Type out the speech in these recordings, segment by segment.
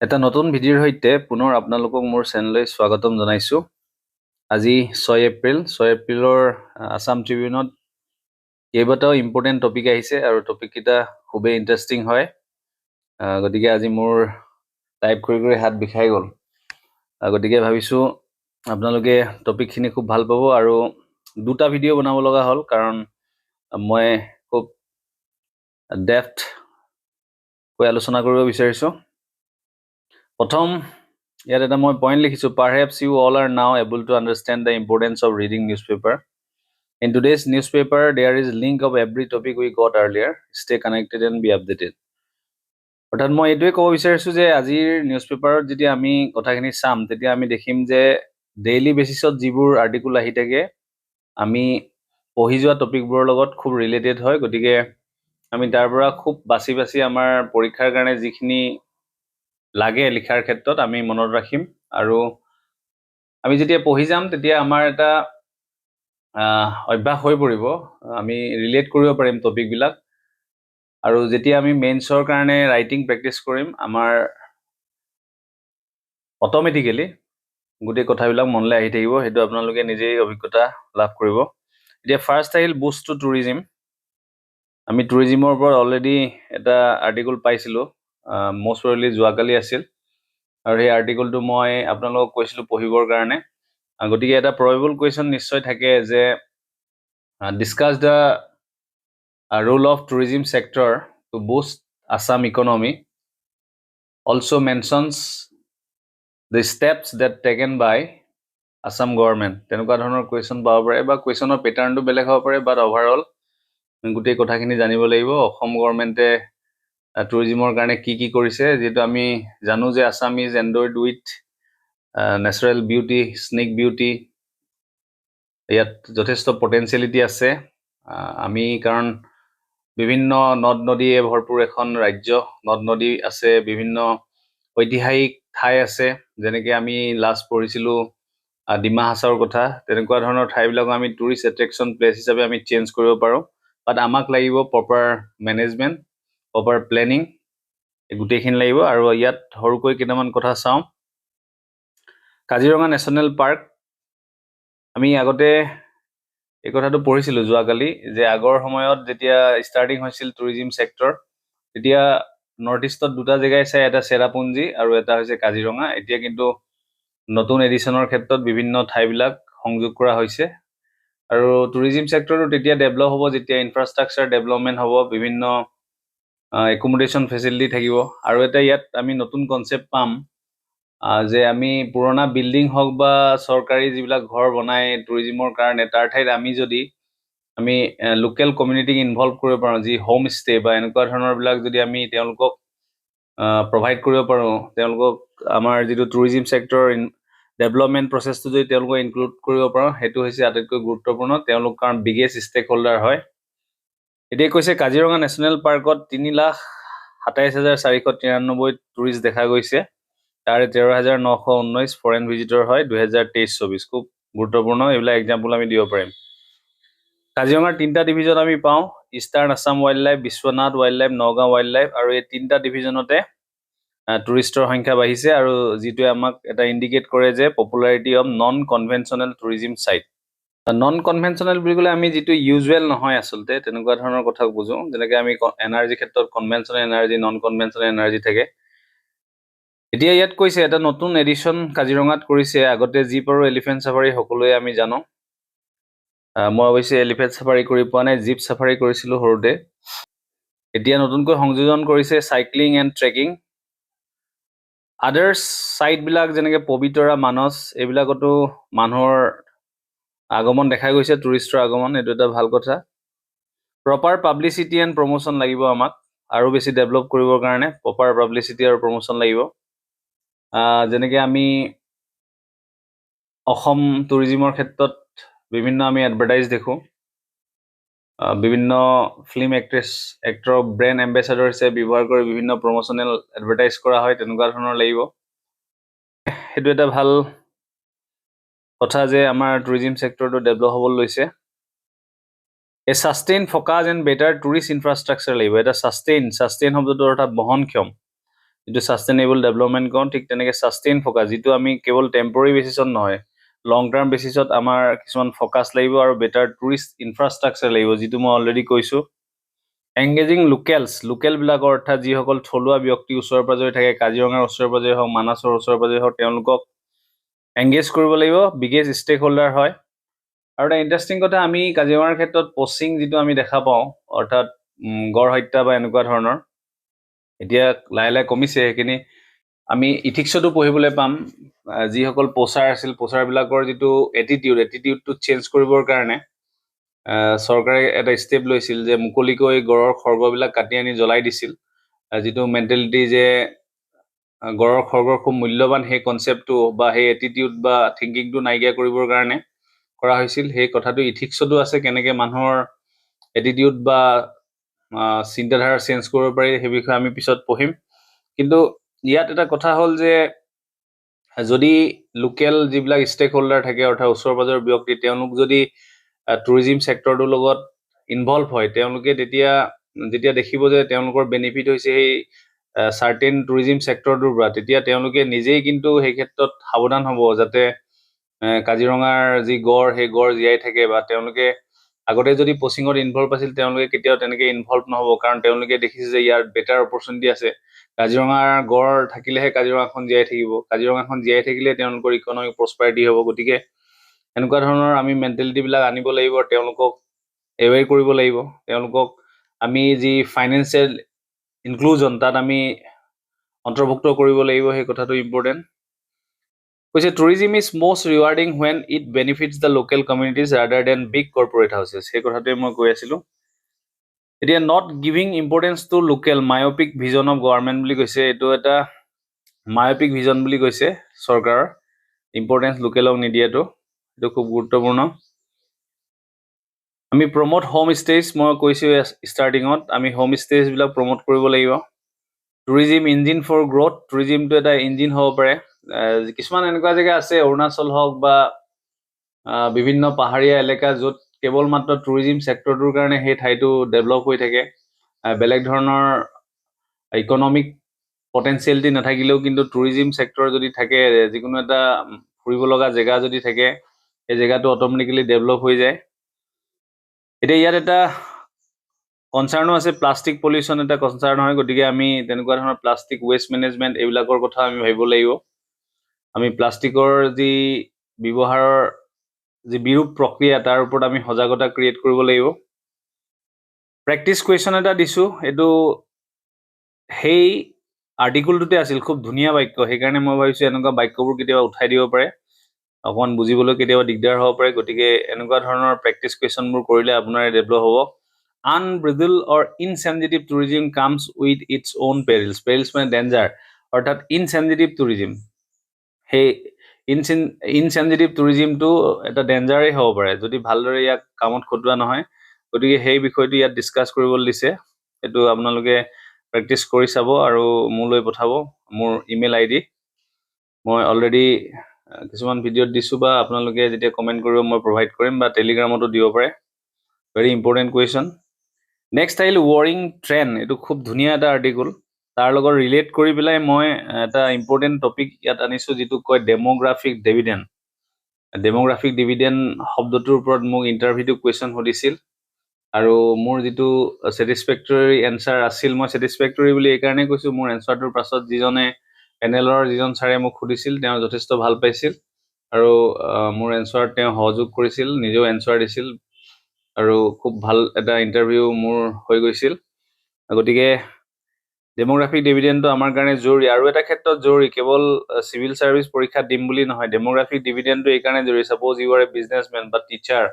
এটা নতুন ভিডিঅ'ৰ সৈতে পুনৰ আপোনালোকক মোৰ চেনেললৈ স্বাগতম জনাইছোঁ। আজি 6 এপ্ৰিলৰ আছাম ট্ৰিবিউনত কেইবাটাও ইম্পৰ্টেণ্ট টপিক আহিছে আৰু টপিককেইটা খুবেই ইণ্টাৰেষ্টিং হয়। গতিকে আজি মোৰ টাইপ কৰি হাত বিষাই গ'ল। গতিকে ভাবিছোঁ আপোনালোকে টপিকখিনি খুব ভাল পাব আৰু দুটা ভিডিঅ' বনাব লগা হ'ল কাৰণ মই খুব ডেপ্থকৈ আলোচনা কৰিব বিচাৰিছোঁ। প্ৰথম ইয়াত এটা মই পইণ্ট লিখিছোঁ, perhaps you all are now able to understand the importance of reading newspaper. In today's newspaper there is link of every topic we got earlier, stay connected and be updated. অৰ্থাৎ মই এইটোৱে ক'ব বিচাৰিছোঁ যে আজিৰ news পেপাৰত যেতিয়া আমি কথাখিনি চাম তেতিয়া আমি দেখিম যে ডেইলি বেচিছত যিবোৰ আৰ্টিকুল আহি থাকে আমি পঢ়ি যোৱা টপিকবোৰৰ লগত খুব ৰিলেটেড হয়। গতিকে আমি তাৰ পৰা খুব বাছি বাছি আমাৰ পৰীক্ষাৰ কাৰণে যিখিনি লাগে লিখাৰ ক্ষেত্ৰত আমি মনত ৰাখিম আৰু আমি যেতিয়া পঢ়ি যাম তেতিয়া আমাৰ এটা অভ্যাস হৈ পৰিব, আমি ৰিলেট কৰিব পাৰিম টপিকবিলাক আৰু যেতিয়া আমি মেইনছৰ কাৰণে ৰাইটিং প্ৰেক্টিছ কৰিম আমাৰ অট'মেটিকেলি গোটেই কথাবিলাক মনলৈ আহি থাকিব। সেইটো আপোনালোকে নিজেই অভিজ্ঞতা লাভ কৰিব। এতিয়া ফাৰ্ষ্ট আহিল বুষ্ট টু টুৰিজিম। আমি টুৰিজিমৰ ওপৰত অলৰেডি এটা আৰ্টিকুল পাইছিলোঁ, মষ্ট প্ৰবেবলি যোৱাকালি আছিল আৰু সেই আৰ্টিকুলটো মই আপোনালোকক কৈছিলোঁ পঢ়িবৰ কাৰণে। গতিকে এটা প্ৰবেবল কুৱেশ্যন নিশ্চয় থাকে যে discuss the role of tourism sector to boost Assam economy, also' mentions the steps that taken by Assam government. তেনেকুৱা ধৰণৰ কুৱেশ্যন পাব পাৰে বা কুৱেশ্যনৰ পেটাৰ্ণটো বেলেগ হ'ব পাৰে, বাট অভাৰঅল গোটেই কথাখিনি জানিব লাগিব। অসম গভৰ্ণমেণ্টে টুৰিজিমৰ কাৰণে কি কি কৰিছে, যিহেতু আমি জানো যে Assam is endowed with natural beauty, scenic beauty, ইয়াত যথেষ্ট পটেঞ্চিয়েলিটি আছে। আমি কাৰণ বিভিন্ন নদ নদীয়ে ভৰপূৰ এখন ৰাজ্য, নদ নদী আছে, বিভিন্ন ঐতিহাসিক ঠাই আছে, যেনেকৈ আমি লাষ্ট পঢ়িছিলোঁ ডিমা হাছাওৰ কথা। তেনেকুৱা ধৰণৰ ঠাইবিলাক আমি টুৰিষ্ট এট্ৰেকশ্যন প্লেচ হিচাপে আমি চেঞ্জ কৰিব পাৰোঁ, বাট আমাক লাগিব প্ৰপাৰ মেনেজমেণ্ট, প্ৰপাৰ প্লেনিং, গোটেইখিনি লাগিব। আৰু ইয়াত সৰুকৈ কেইটামান কথা চাওঁ। কাজিৰঙা নেশ্যনেল পাৰ্ক, আমি আগতে এই কথাটো পঢ়িছিলোঁ যোৱাকালি যে আগৰ সময়ত যেতিয়া ষ্টাৰ্টিং হৈছিল টুৰিজিম ছেক্টৰ তেতিয়া নৰ্থ ইষ্টত দুটা জেগাই চাই, এটা চেৰাপুঞ্জী আৰু এটা হৈছে কাজিৰঙা। এতিয়া কিন্তু নতুন এডিশ্যনৰ ক্ষেত্ৰত বিভিন্ন ঠাইবিলাক সংযোগ কৰা হৈছে আৰু টুৰিজিম ছেক্টৰটো তেতিয়া ডেভেলপ হ'ব যেতিয়া ইনফ্ৰাষ্ট্ৰাকচাৰ ডেভেলপমেণ্ট হ'ব, বিভিন্ন একমডেশ্যন ফেচিলিটি থাকিব। আৰু এটা ইয়াত আমি নতুন কনচেপ্ট পাম যে আমি পুৰণা বিল্ডিং হওক বা চৰকাৰী যিবিলাক ঘৰ বনাই টুৰিজিমৰ কাৰণে, তাৰ ঠাইত আমি যদি লোকেল কমিউনিটিক ইনভলভ কৰিব পাৰোঁ, যি হোম ষ্টে বা এনেকুৱা ধৰণৰবিলাক যদি আমি তেওঁলোকক প্ৰভাইড কৰিব পাৰোঁ, তেওঁলোকক আমাৰ যিটো টুৰিজিম ছেক্টৰ ডেভেলপমেণ্ট প্ৰচেছটো যদি তেওঁলোকক ইনক্লুড কৰিব পাৰোঁ, সেইটো হৈছে আটাইতকৈ গুৰুত্বপূৰ্ণ। তেওঁলোক কাৰণ বিগেষ্ট ষ্টেক হোল্ডাৰ হয়। এতিয়া কৈছে কাজিৰঙা নেশ্যনেল পাৰ্কত 3,27,493 টুৰিষ্ট দেখা গৈছে, তাৰে 13,919 ফৰেইন ভিজিটৰ হয় 2023-24। খুব গুৰুত্বপূৰ্ণ, এইবিলাক এক্সাম্পল আমি দিব পাৰিম। কাজিৰঙাৰ 3টা ডিভিজন আমি পাওঁ, eastern Assam wild life, Biswanath wild life, Nagaon wild life, আৰু এই 3টা ডিভিজনতে টুৰিষ্টৰ সংখ্যা বাঢ়িছে আৰু যিটোৱে আমাক এটা ইণ্ডিকেট কৰে যে popularity of non conventional tourism site. Non conventional বুলি ক'লে আমি যিটো ইউজুৱেল নহয় আচলতে তেনেকুৱা ধৰণৰ কথা বুজোঁ, যেনেকৈ আমি এনাৰ্জিৰ ক্ষেত্ৰত conventional energy, non conventional energy থাকে। এতিয়া ইয়াত কৈছে এটা নতুন এডিশ্যন কাজিৰঙাত কৰিছে। আগতে জীপ আৰু এলিফেণ্ট চাফাৰী সকলোৱে আমি জানো, মই অৱশ্যে এলিফেণ্ট চাফাৰী কৰি পোৱা নাই, জীপ চাফাৰী কৰিছিলোঁ সৰুতে। এতিয়া নতুনকৈ সংযোজন কৰিছে চাইক্লিং এণ্ড ট্ৰেকিং। আদাৰ্ছ ছাইটবিলাক যেনেকৈ পবিতৰা, মানস, এইবিলাকতো মানুহৰ আগমন দেখা গৈছে, টুৰিষ্টৰ আগমন, এইটো এটা ভাল কথা। প্ৰপাৰ পাব্লিচিটি এণ্ড প্ৰমোশ্যন লাগিব আমাক, আৰু বেছি ডেভেলপ কৰিবৰ কাৰণে প্ৰপাৰ পাব্লিচিটি আৰু প্ৰমোশ্যন লাগিব। যেনেকৈ আমি অসম টুৰিজিমৰ ক্ষেত্ৰত বিভিন্ন আমি এডভাৰটাইজ দেখোঁ, বিভিন্ন ফিল্ম এক্টৰক ব্ৰেণ্ড এম্বেচাডৰ হিচাপে ব্যৱহাৰ কৰি বিভিন্ন প্ৰমোশ্যনেল এডভাৰটাইজ কৰা হয়, তেনেকুৱা ধৰণৰ লাগিব। সেইটো এটা ভাল কথা যে আমাৰ টুৰিজিম ছেক্টৰটো ডেভেলপ হ'বলৈ লৈছে। A sustain focus and better tourist infrastructure লাগিব। এটা ছাষ্টেইন শব্দটো অৰ্থাৎ বহনক্ষম, যিটো সাস্টেইনেবল ডেভেলপমেণ্ট কওঁ, ঠিক তেনেকৈ সাস্টেইন ফ'কাছ, যিটো আমি কেৱল টেম্পৰৰী বেচিছত নহয়, লং টাৰ্ম বেচিছত আমাৰ কিছুমান ফ'কাছ লাগিব আৰু বেটাৰ টুৰিষ্ট ইনফ্ৰাষ্ট্ৰাকচাৰ লাগিব, যিটো মই অলৰেডি কৈছোঁ। এংগেজিং লোকেলবিলাকৰ, অৰ্থাৎ যিসকল থলুৱা ব্যক্তি ওচৰে পাজৰে থাকে, কাজিৰঙাৰ ওচৰে পাজৰে হওক, মানাছৰ ওচৰে পাজৰে হওক, তেওঁলোকক এংগেজ কৰিব লাগিব, বিগেষ্ট ষ্টেক হোল্ডাৰ হয়। আৰু এটা ইণ্টাৰেষ্টিং কথা, আমি কাজিৰঙাৰ ক্ষেত্ৰত পচিং যিটো আমি দেখা পাওঁ, অৰ্থাৎ গড় হত্যা বা এনেকুৱা ধৰণৰ, এতিয়া লাহে লাহে কমিছে সেইখিনি। আমি ইথিক্সতো পঢ়িবলৈ পাম, যিসকল পোচাৰ আছিল, পোচাৰবিলাকৰ যিটো এটিটিউডটো চেঞ্জ কৰিবৰ কাৰণে চৰকাৰে এটা ষ্টেপ লৈছিল যে মুকলিকৈ গড়ৰ খৰ্গবিলাক কাটি আনি জ্বলাই দিছিল। যিটো মেণ্টেলিটি যে গড়ৰ খৰ্গৰ খুব মূল্যৱান, সেই কনচেপ্টটো বা সেই এটিটিউড বা থিংকিংটো নাইকিয়া কৰিবৰ কাৰণে কৰা হৈছিল। সেই কথাটো ইথিক্সতো আছে, কেনেকৈ মানুহৰ এটিটিউড বা চিন্তাধাৰা চেঞ্জ কৰিব পাৰি, সেই বিষয়ে আমি পিছত পঢ়িম। কিন্তু ইয়াত এটা কথা হ'ল যে যদি লোকেল যিবিলাক ষ্টেক হোল্ডাৰ থাকে, অৰ্থাৎ ওচৰ পাজৰৰ ব্যক্তি, তেওঁলোক যদি টুৰিজিম ছেক্টৰটোৰ লগত ইনভলভ হয়, তেওঁলোকে যেতিয়া দেখিব যে তেওঁলোকৰ বেনিফিট হৈছে সেই চাৰ্টেইন টুৰিজিম ছেক্টৰটোৰ পৰা, তেতিয়া তেওঁলোকে নিজেই কিন্তু সেই ক্ষেত্ৰত সাৱধান হ'ব, যাতে কাজিৰঙাৰ যি গড়, সেই গড় জীয়াই থাকে, বা তেওঁলোকে আগতে যদি পচিঙত ইনভলভ আছিল, তেওঁলোকে কেতিয়াও তেনেকৈ ইনভলভ নহ'ব, কাৰণ তেওঁলোকে দেখিছে যে ইয়াৰ বেটাৰ অপৰচুনিটি আছে। কাজিৰঙাৰ গড় থাকিলেহে কাজিৰঙাখন জীয়াই থাকিব, কাজিৰঙাখন জীয়াই থাকিলে তেওঁলোকৰ ইকনমিক প্ৰস্পাৰিটি হ'ব। গতিকে এনেকুৱা ধৰণৰ আমি মেণ্টেলিটিবিলাক আনিব লাগিব, তেওঁলোকক এৱেৰ কৰিব লাগিব, তেওঁলোকক আমি যি ফাইনেন্সিয়েল ইনক্লুজন তাত আমি অন্তৰ্ভুক্ত কৰিব লাগিব, সেই কথাটো ইম্পৰ্টেণ্ট। কৈছে tourism is most rewarding when it benefits the local communities rather than big corporate houses, সেই কথাটোৱে মই কৈ আছিলোঁ। এতিয়া not giving importance to local, myopic vision of government বুলি কৈছে, এইটো এটা মায়পিক ভিজন বুলি কৈছে চৰকাৰৰ, ইম্পৰ্টেঞ্চ লোকেলক নিদিয়াটো, এইটো খুব গুৰুত্বপূৰ্ণ। আমি প্ৰমোট হোম ষ্টেজ, মই কৈছোঁ ষ্টাৰ্টিঙত, আমি হোম ষ্টেজবিলাক প্ৰমোট কৰিব লাগিব। টুৰিজিম ইঞ্জিন ফৰ গ্ৰ'থ, টুৰিজিমটো এটা ইঞ্জিন হ'ব পাৰে। কিছুমান এনেকুৱা জেগা আছে, অৰুণাচল হওক বা বিভিন্ন পাহাৰীয়া এলেকা, য'ত কেৱল মাত্ৰ টুৰিজিম ছেক্টৰটোৰ কাৰণে সেই ঠাইটো ডেভেলপ হৈ থাকে, বেলেগ ধৰণৰ ইকনমিক পটেঞ্চিয়েলিটি নাথাকিলেও কিন্তু টুৰিজিম ছেক্টৰ যদি থাকে, যিকোনো এটা ফুৰিব লগা জেগা যদি থাকে, সেই জেগাটো অট'মেটিকেলি ডেভেলপ হৈ যায়। এতিয়া ইয়াত এটা কনচাৰ্ণো আছে, প্লাষ্টিক পলিউশ্যন এটা কনচাৰ্ণ হয়, গতিকে আমি তেনেকুৱা ধৰণৰ প্লাষ্টিক ৱেষ্ট মেনেজমেণ্ট এইবিলাকৰ কথা আমি ভাবিব লাগিব। আমি প্লাষ্টিকৰ যি ব্যৱহাৰৰ যি বিৰূপ প্ৰক্ৰিয়া, তাৰ ওপৰত আমি সজাগতা ক্ৰিয়েট কৰিব লাগিব। প্ৰেক্টিছ কুৱেশ্যন এটা দিছোঁ, এইটো সেই আৰ্টিকুলটোতে আছিল, খুব ধুনীয়া বাক্য, সেইকাৰণে মই ভাবিছোঁ এনেকুৱা বাক্যবোৰ কেতিয়াবা উঠাই দিব পাৰে, অকণমান বুজিবলৈ কেতিয়াবা দিগদাৰ হ'ব পাৰে, গতিকে এনেকুৱা ধৰণৰ প্ৰেক্টিছ কুৱেশ্যনবোৰ কৰিলে আপোনাৰ ডেভেলপ হ'ব। Unbridled or insensitive tourism comes with its own perils, perils মানে ডেঞ্জাৰ, অৰ্থাৎ ইনচেনজিটিভ টুৰিজিম, সেই ইনচেনজিটিভ টুৰিজিমটো এটা ডেঞ্জাৰেই হ'ব পাৰে যদি ভালদৰে ইয়াক কামত খটুৱা নহয়। গতিকে সেই বিষয়টো ইয়াত ডিছকাছ কৰিবলৈ দিছে, সেইটো আপোনালোকে প্ৰেক্টিছ কৰি চাব আৰু মোলৈ পঠাব, মোৰ ইমেইল ID মই অলৰেডি কিছুমান ভিডিঅ'ত দিছোঁ, বা আপোনালোকে যেতিয়া কমেণ্ট কৰিব মই প্ৰভাইড কৰিম, বা টেলিগ্ৰামতো দিব পাৰে। Very important question. নেক্সট আহিল ৱাৰিং ট্ৰেণ্ড, এইটো খুব ধুনীয়া এটা আৰ্টিকুল, তাৰ লগত ৰিলেট কৰি পেলাই মই এটা ইম্পৰ্টেণ্ট টপিক ইয়াত আনিছোঁ, যিটো কয় ডেম'গ্ৰাফিক ডিভিডেণ্ড। ডেম'গ্ৰাফিক ডিভিডেণ্ড শব্দটোৰ ওপৰত মোক ইণ্টাৰভিউটো কুৱেশ্যন সুধিছিল, আৰু মোৰ যিটো ছেটিছফেক্টৰী এনচাৰ আছিল, মই ছেটিছফেক্টৰী বুলি এইকাৰণেই কৈছোঁ, মোৰ এনচাৰটোৰ পাছত পেনেলৰ যিজন ছাৰে মোক সুধিছিল, তেওঁ যথেষ্ট ভাল পাইছিল, আৰু মোৰ এনচাৰত তেওঁ সহযোগ কৰিছিল, নিজেও এনচাৰ দিছিল, আৰু খুব ভাল এটা ইণ্টাৰভিউ মোৰ হৈ গৈছিল। গতিকে ডেম'গ্ৰাফিক ডিভিডেণ্ডটো আমাৰ কাৰণে জৰুৰী, আৰু এটা ক্ষেত্ৰত জৰুৰী, কেৱল চিভিল ছাৰ্ভিচ পৰীক্ষাত দিম বুলি নহয়। ডেম'গ্ৰাফিক ডিভিডেণ্ডটো এইকাৰণে জৰুৰী, ছাপ'জ ইউ আৰ এ বিজনেছমেন বা টিচাৰ,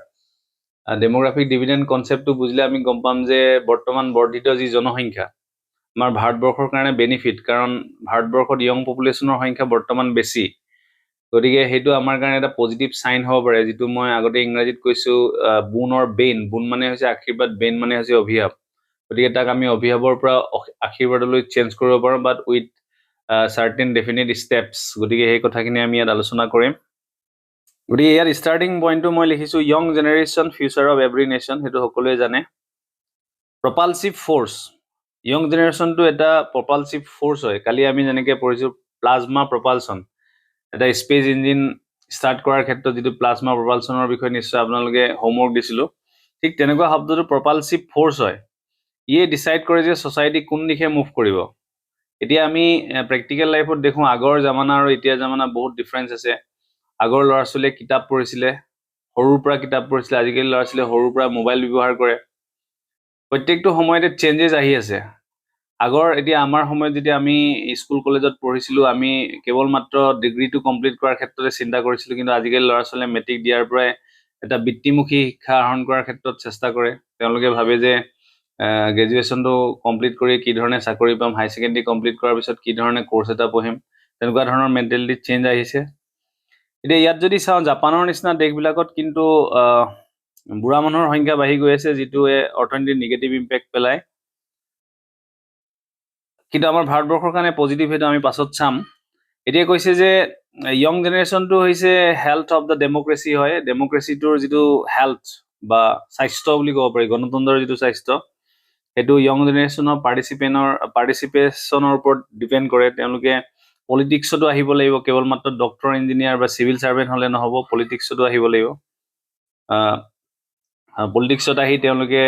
ডেম'গ্ৰাফিক ডিভিডেণ্ড কনচেপ্টটো বুজিলে আমি গম পাম যে বৰ্তমান বৰ্ধিত যি জনসংখ্যা আমাৰ ভাৰতবৰ্ষৰ কাৰণে বেনিফিট, কাৰণ ভাৰতবৰ্ষত য়ং পপুলেশ্যনৰ সংখ্যা বৰ্তমান বেছি, গতিকে সেইটো আমাৰ কাৰণে এটা পজিটিভ চাইন হ'ব পাৰে, যিটো মই আগতে ইংৰাজীত কৈছোঁ বুন অৰ বেইন। বুন মানে হৈছে আশীৰ্বাদ, বেইন মানে হৈছে অভিশাপ, গতিকে তাক আমি অভিশাপৰ পৰা আশীৰ্বাদলৈ চেঞ্জ কৰিব পাৰোঁ, বাট উইথ চাৰ্টেইন ডেফিনিট ষ্টেপছ। গতিকে সেই কথাখিনি আমি ইয়াত আলোচনা কৰিম। গতিকে ইয়াত ষ্টাৰ্টিং পইণ্টটো মই লিখিছোঁ, young generation future of every nation, সেইটো সকলোৱে জানে। প্ৰপালচিভ ফ'ৰ্চ, ইয়ং জেনেৰেশ্যনটো এটা প্ৰপালচিভ ফ'ৰ্চ হয়। কালি আমি যেনেকৈ পঢ়িছোঁ প্লাজমা প্ৰপালচন, এটা স্পেচ ইঞ্জিন ষ্টাৰ্ট কৰাৰ ক্ষেত্ৰত যিটো প্লাজমা প্ৰপালচনৰ বিষয়ে নিশ্চয় আপোনালোকে হোমৱৰ্ক দিছিলোঁ, ঠিক তেনেকুৱা শব্দটো প্ৰপালচিভ ফ'ৰ্চ হয়। ইয়ে ডিচাইড কৰে যে ছ'চাইটি কোন দিশে মুভ কৰিব। এতিয়া আমি প্ৰেক্টিকেল লাইফত দেখোঁ আগৰ জামানা আৰু এতিয়াৰ জামানা বহুত ডিফাৰেঞ্চ আছে। আগৰ ল'ৰা ছোৱালীয়ে কিতাপ পঢ়িছিলে, সৰুৰ পৰা কিতাপ পঢ়িছিলে, আজিকালি ল'ৰা ছোৱালীয়ে সৰুৰ পৰা মোবাইল ব্যৱহাৰ কৰে। প্ৰত্যেকটো সময়তে চেঞ্জেছ আহি আছে। আগৰ এতিয়া আমাৰ সময়ত যেতিয়া আমি স্কুল কলেজত পঢ়িছিলোঁ, আমি কেৱল মাত্ৰ ডিগ্ৰীটো কমপ্লিট কৰাৰ ক্ষেত্ৰতে চিন্তা কৰিছিলোঁ, কিন্তু আজিকালি ল'ৰা ছোৱালীয়ে মেট্ৰিক দিয়াৰ পৰাই এটা বৃত্তিমুখী শিক্ষা আহৰণ কৰাৰ ক্ষেত্ৰত চেষ্টা কৰে। তেওঁলোকে ভাবে যে গ্ৰেজুৱেশ্যনটো কমপ্লিট কৰি কি ধৰণে চাকৰি পাম, হাই ছেকেণ্ডেৰী কমপ্লিট কৰাৰ পিছত কি ধৰণে কোৰ্চ এটা পঢ়িম, তেনেকুৱা ধৰণৰ মেণ্টেলিটি চেঞ্জ আহিছে। এতিয়া ইয়াত যদি চাওঁ, জাপানৰ নিচিনা দেশবিলাকত কিন্তু বুঢ়া মানুহৰ সংখ্যা বাঢ়ি গৈ আছে, যিটোৱে অৰ্থনীতিত নিগেটিভ ইম্পেক্ট পেলায়। কিন্তু আমাৰ ভাৰতবৰ্ষৰ কাৰণে পজিটিভ, সেইটো আমি পাছত চাম। এতিয়া কৈছে যে ইয়ং জেনেৰেশ্যনটো হৈছে হেল্থ অফ দ্য ডেম'ক্ৰেচি হয়। ডেম'ক্ৰেচিটোৰ যিটো হেল্থ বা স্বাস্থ্য বুলি ক'ব পাৰি, গণতন্ত্ৰৰ যিটো স্বাস্থ্য, সেইটো ইয়ং জেনেৰেশ্যনৰ পাৰ্টিচিপেশ্যনৰ ওপৰত ডিপেণ্ড কৰে। তেওঁলোকে পলিটিক্সতো আহিব লাগিব, কেৱল মাত্ৰ ডক্টৰ, ইঞ্জিনিয়াৰ বা চিভিল ছাৰ্ভেণ্ট হ'লে নহ'ব, পলিটিক্সতো আহিব লাগিব। পলিটিক্সত আহি তেওঁলোকে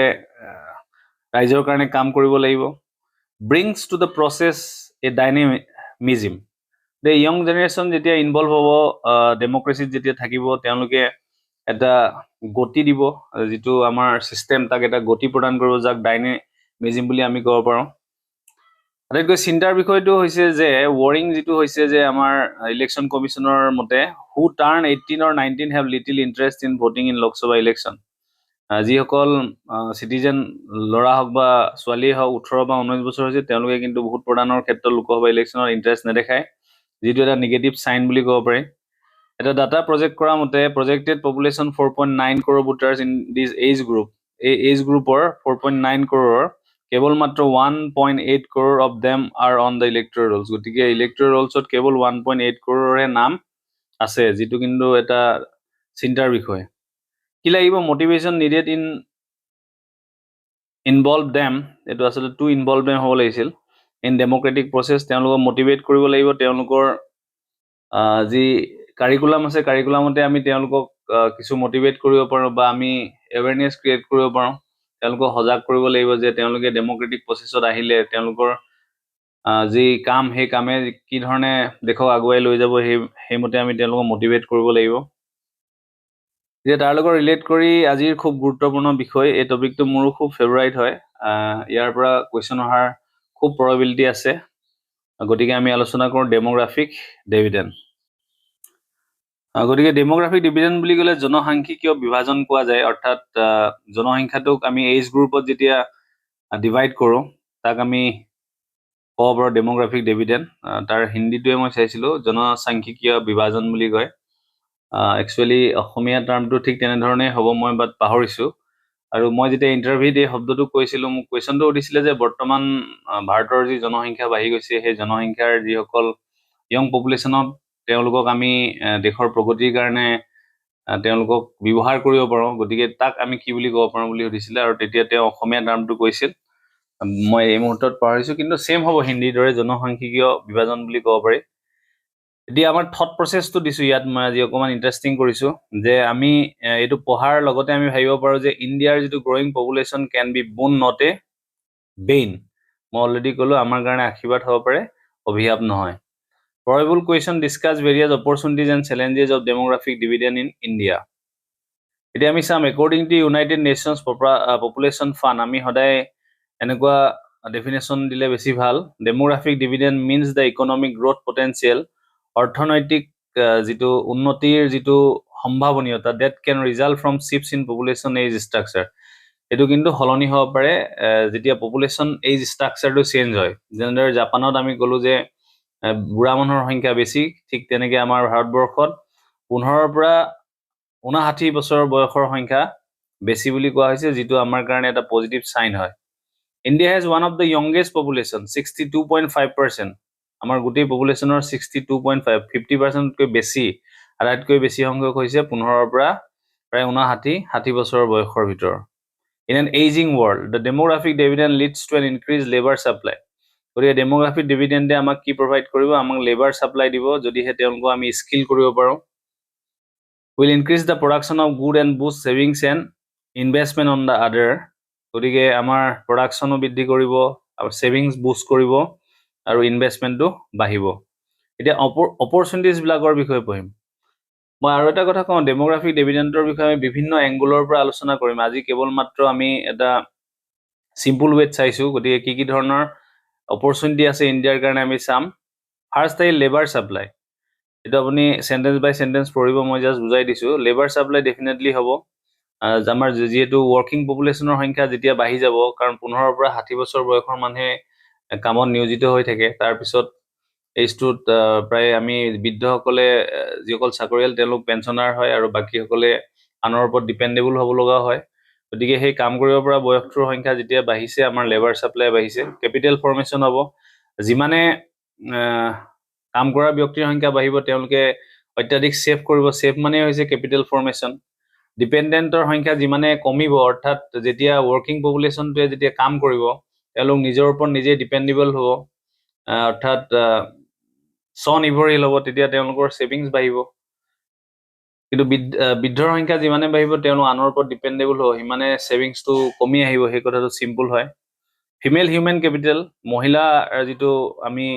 ৰাইজৰ কাৰণে কাম কৰিব লাগিব। Brings to the process a dynamism. The young generation যেতিয়া ইনভলভ হ'ব, ডেম'ক্ৰেচিত যেতিয়া থাকিব, তেওঁলোকে এটা গতি দিব, যিটো আমাৰ ছিষ্টেম, তাক এটা গতি প্ৰদান কৰিব, যাক ডাইনেমিজিম বুলি আমি ক'ব পাৰোঁ। আটাইতকৈ চিন্তাৰ বিষয়টো হৈছে যে ৱৰিং যিটো হৈছে যে আমাৰ ইলেকশ্যন কমিশ্যনৰ মতে, হু টাৰ্ণ 18 or 19 have little interest in voting in Lok Sabha election. যিসকল চিটিজেন ল'ৰা হওক বা ছোৱালীয়ে হওক 18 বা 19 বছৰ হৈছে, তেওঁলোকে কিন্তু ভোট প্ৰদানৰ ক্ষেত্ৰত লোকসভা ইলেকশ্যনত ইণ্টাৰেষ্ট নেদেখায়, যিটো এটা নিগেটিভ চাইন বুলি ক'ব পাৰি। এটা ডাটা প্ৰজেক্ট কৰা মতে, projected population 4.9 crore voters in this age group, এই এজ গ্ৰুপৰ 4.9 crore কেৱল মাত্ৰ 1.8 crore of them are on the electoral rolls. গতিকে ইলেক্ট'ৰেল ৰোলছত কেৱল 1.8 crore নাম আছে, যিটো কিন্তু এটা চিন্তাৰ বিষয়। কি লাগিব? মটিভেশ্যন নিডেড ইনভলভ দেম, এইটো আচলতে টু ইনভলভ দেম হ'ব লাগিছিল, ইন ডেম'ক্ৰেটিক প্ৰচেছ। তেওঁলোকক মটিভেট কৰিব লাগিব। তেওঁলোকৰ যি কাৰিকুলাম আছে, কাৰিকুলামতে আমি তেওঁলোকক কিছু মটিভেট কৰিব পাৰোঁ বা আমি এৱেৰনেছ ক্ৰিয়েট কৰিব পাৰোঁ। তেওঁলোকক সজাগ কৰিব লাগিব যে তেওঁলোকে ডেম'ক্ৰেটিক প্ৰচেছত আহিলে তেওঁলোকৰ যি কাম, সেই কামে কি ধৰণে দেশক আগুৱাই লৈ যাব, সেইমতে আমি তেওঁলোকক মটিভেট কৰিব লাগিব। এতিয়া তাৰ লগত ৰিলেট কৰি আজিৰ খুব গুৰুত্বপূৰ্ণ বিষয়, এই টপিকটো মোৰো খুব ফেভৰাইট হয়। ইয়াৰ পৰা কুৱেশ্যন অহাৰ খুব প্ৰবেবিলিটি আছে। গতিকে আমি আলোচনা কৰোঁ ডেম'গ্ৰাফিক ডিভিডেণ্ড। গতিকে ডেম'গ্ৰাফিক ডিভিডেণ্ড বুলি ক'লে জনসাংখ্যিকীয় বিভাজন কোৱা যায়। অৰ্থাৎ জনসংখ্যাটোক আমি এইজ গ্ৰুপত যেতিয়া ডিভাইড কৰোঁ, তাক আমি ক'ব পাৰোঁ ডেম'গ্ৰাফিক ডিভিডেণ্ড। তাৰ হিন্দীটোৱে মই চাইছিলোঁ, জনসাংখ্যিকীয় বিভাজন বুলি কয়। একচুৱেলি অসমীয়া টাৰ্মটো ঠিক তেনেধৰণেই হ'ব, মই বাট পাহৰিছোঁ। আৰু মই যেতিয়া ইণ্টাৰভিউত এই শব্দটো কৈছিলোঁ, মোক কুৱেশ্যনটো সুধিছিলে যে বৰ্তমান ভাৰতৰ যি জনসংখ্যা বাঢ়ি গৈছে, সেই জনসংখ্যাৰ যিসকল ইয়ং পপুলেশ্যনত, তেওঁলোকক আমি দেশৰ প্ৰগতিৰ কাৰণে তেওঁলোকক ব্যৱহাৰ কৰিব পাৰোঁ, গতিকে তাক আমি কি বুলি ক'ব পাৰোঁ বুলি সুধিছিলে। আৰু তেতিয়া তেওঁ অসমীয়া টাৰ্মটো কৈছিল, মই এই মুহূৰ্তত পাহৰিছোঁ, কিন্তু ছেম হ'ব হিন্দীৰ দৰে, জনসাংখ্যিকীয় বিভাজন বুলি ক'ব পাৰি। এতিয়া আমাৰ থট প্ৰচেছটো দিছোঁ ইয়াত, মই আজি অকণমান ইণ্টাৰেষ্টিং কৰিছোঁ যে আমি এইটো পঢ়াৰ লগতে আমি ভাবিব পাৰোঁ যে ইণ্ডিয়াৰ যিটো গ্ৰয়িং পপুলেশ্যন কেন বি বোন নট এ বেইন। মই অলৰেডি ক'লোঁ, আমাৰ কাৰণে আশীৰ্বাদ হ'ব পাৰে, অভিশাপ নহয়। Probable question discuss various opportunities and challenges of demographic dividend in India. এতিয়া আমি চাম, according to United Nations Population Fund, আমি সদায় এনেকুৱা ডেফিনেশ্যন দিলে বেছি ভাল। Demographic dividend means the economic growth potential, অৰ্থনৈতিক যিটো উন্নতিৰ যিটো সম্ভাৱনীয়তা, that can result from shifts in population age structure. এইটো কিন্তু সলনি হ'ব পাৰে যেতিয়া পপুলেশ্যন এইজ ষ্ট্ৰাকচাৰটো চেঞ্জ হয়। যেনেদৰে জাপানত আমি ক'লোঁ যে বুঢ়া মানুহৰ সংখ্যা বেছি, ঠিক তেনেকৈ আমাৰ ভাৰতবৰ্ষত 15 পৰা 59 বছৰ বয়সৰ সংখ্যা বেছি বুলি কোৱা হৈছে, যিটো আমাৰ কাৰণে এটা পজিটিভ চাইন হয়। India has one of the youngest population, 62.5%। আমাৰ গোটেই পপুলেশ্যনৰ 62.5, 50%তকৈ বেছি, আটাইতকৈ বেছি সংখ্যক হৈছে 15 পৰা প্ৰায় 59-60 বছৰৰ বয়সৰ ভিতৰত। In an aging world, the demographic dividend leads to an increased labor supply. গতিকে ডেমোগ্ৰাফিক ডিভিডেণ্ডে আমাক কি প্ৰভাইড কৰিব? আমাক লেবাৰ ছাপ্লাই দিব, যদিহে তেওঁলোকক আমি স্কিল কৰিব পাৰোঁ। will increase the production of good and boost savings and investment on the other. গতিকে আমাৰ প্ৰডাকশ্যনো বৃদ্ধি কৰিব, আৰু ছেভিংছ বুষ্ট কৰিব, আৰু ইনভেষ্টমেণ্টটো বাঢ়িব। এতিয়া অপৰচুনিটিজবিলাকৰ বিষয়ে পঢ়িম। মই আৰু এটা কথা কওঁ, ডেমোগ্ৰাফিক ডিভিডেণ্ডৰ বিষয়ে আমি বিভিন্ন এংগুলৰ পৰা আলোচনা কৰিম। আজি কেৱল মাত্ৰ আমি এটা চিম্পল ৱেত চাইছোঁ, গতিকে কি কি ধৰণৰ অপৰচুনিটি আছে ইণ্ডিয়াৰ কাৰণে আমি চাম। ফাৰ্ষ্ট আহিল লেবাৰ ছাপ্লাই। এইটো আপুনি চেণ্টেঞ্চ বাই চেণ্টেঞ্চ পঢ়িব, মই জাষ্ট বুজাই দিছোঁ। লেবাৰ ছাপ্লাই ডেফিনেটলি হ'ব। আমাৰ যিহেতু ৱৰ্কিং পপুলেশ্যনৰ সংখ্যা যেতিয়া বাঢ়ি যাব, কাৰণ 15 পৰা 60 বছৰ বয়সৰ মানুহে কামত নিয়োজিত হৈ থাকে, তাৰপিছত এইজটোত প্ৰায় আমি বৃদ্ধসকলে যিসকল চাকৰিয়াল তেওঁলোক পেঞ্চনাৰ হয়, আৰু বাকীসকলে আনৰ ওপৰত ডিপেণ্ডেবল হ'ব লগা হয়। গতিকে সেই কাম কৰিব পৰা বয়সটোৰ সংখ্যা যেতিয়া বাঢ়িছে, আমাৰ লেবাৰ ছাপ্লাই বাঢ়িছে, কেপিটেল ফৰ্মেশ্যন হ'ব। যিমানে কাম কৰা ব্যক্তিৰ সংখ্যা বাঢ়িব, তেওঁলোকে অত্যাধিক ছেভ কৰিব। ছেভ মানে হৈছে কেপিটেল ফৰ্মেশ্যন। ডিপেণ্ডেণ্টৰ সংখ্যা যিমানে কমিব, অৰ্থাৎ যেতিয়া ৱৰ্কিং পপুলেশ্যনটোৱে যেতিয়া কাম কৰিব, তেওঁলোক নিজৰ ওপৰত নিজে ডিপেণ্ডেবল হ'ব, অৰ্থাৎ স্বনিৰ্ভৰশীল হ'ব, তেতিয়া তেওঁলোকৰ ছেভিংছ বাঢ়িব। কিন্তু বৃদ্ধৰ সংখ্যা যিমানে বাঢ়িব, তেওঁলোক আনৰ ওপৰত ডিপেণ্ডেবল হ'ব, সিমানে ছেভিংছটো কমি আহিব। সেই কথাটো চিম্পল হয়। ফিমেল হিউমেন কেপিটেল, মহিলা যিটো আমি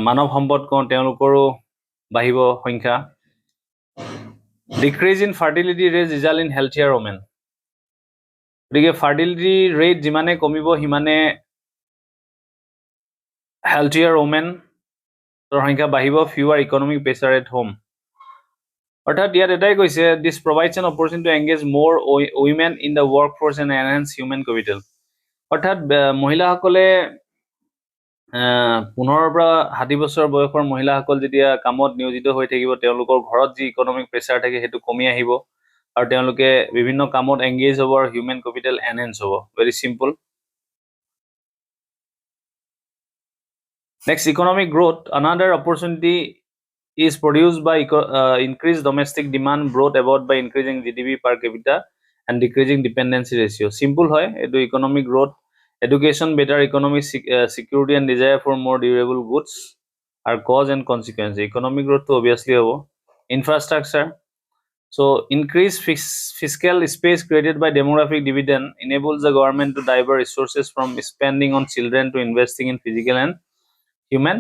মানৱ সম্পদ কওঁ, তেওঁলোকৰো বাঢ়িব সংখ্যা। Decrease in fertility rate result in healthier women. গতিকে ফাৰ্টিলিটি ৰেট যিমানে কমিব, সিমানে হেল্থিয়াৰ ওমেনৰ সংখ্যা বাঢ়িব। Fewer economic pressure at home. অৰ্থাৎ ইয়াত এটাই কৈছে, this provides an opportunity to engage more women in the work force and enhance human capital. অৰ্থাৎ মহিলাসকলে 15 পৰা 60 বছৰ বয়সৰ মহিলাসকল যেতিয়া কামত নিয়োজিত হৈ থাকিব, তেওঁলোকৰ ঘৰত যি ইকনমিক প্ৰেছাৰ থাকে সেইটো কমি আহিব, আৰু তেওঁলোকে বিভিন্ন কামত এংগেজ হ'ব, আৰু হিউমেন কেপিটেল এনহেন্স হ'ব। Very simple. Next, economic growth. Another opportunity is produced by increased domestic demand brought about by increasing GDP per capita and decreasing dependency ratio. Simple হয় এইটো। Economic growth, education, better economic security and desire for more durable goods are cause and consequence. Economic growth to obviously হ'ব. Infrastructure. So increased fiscal space created by demographic dividend enables the government to divert resources from spending on children to investing in physical and human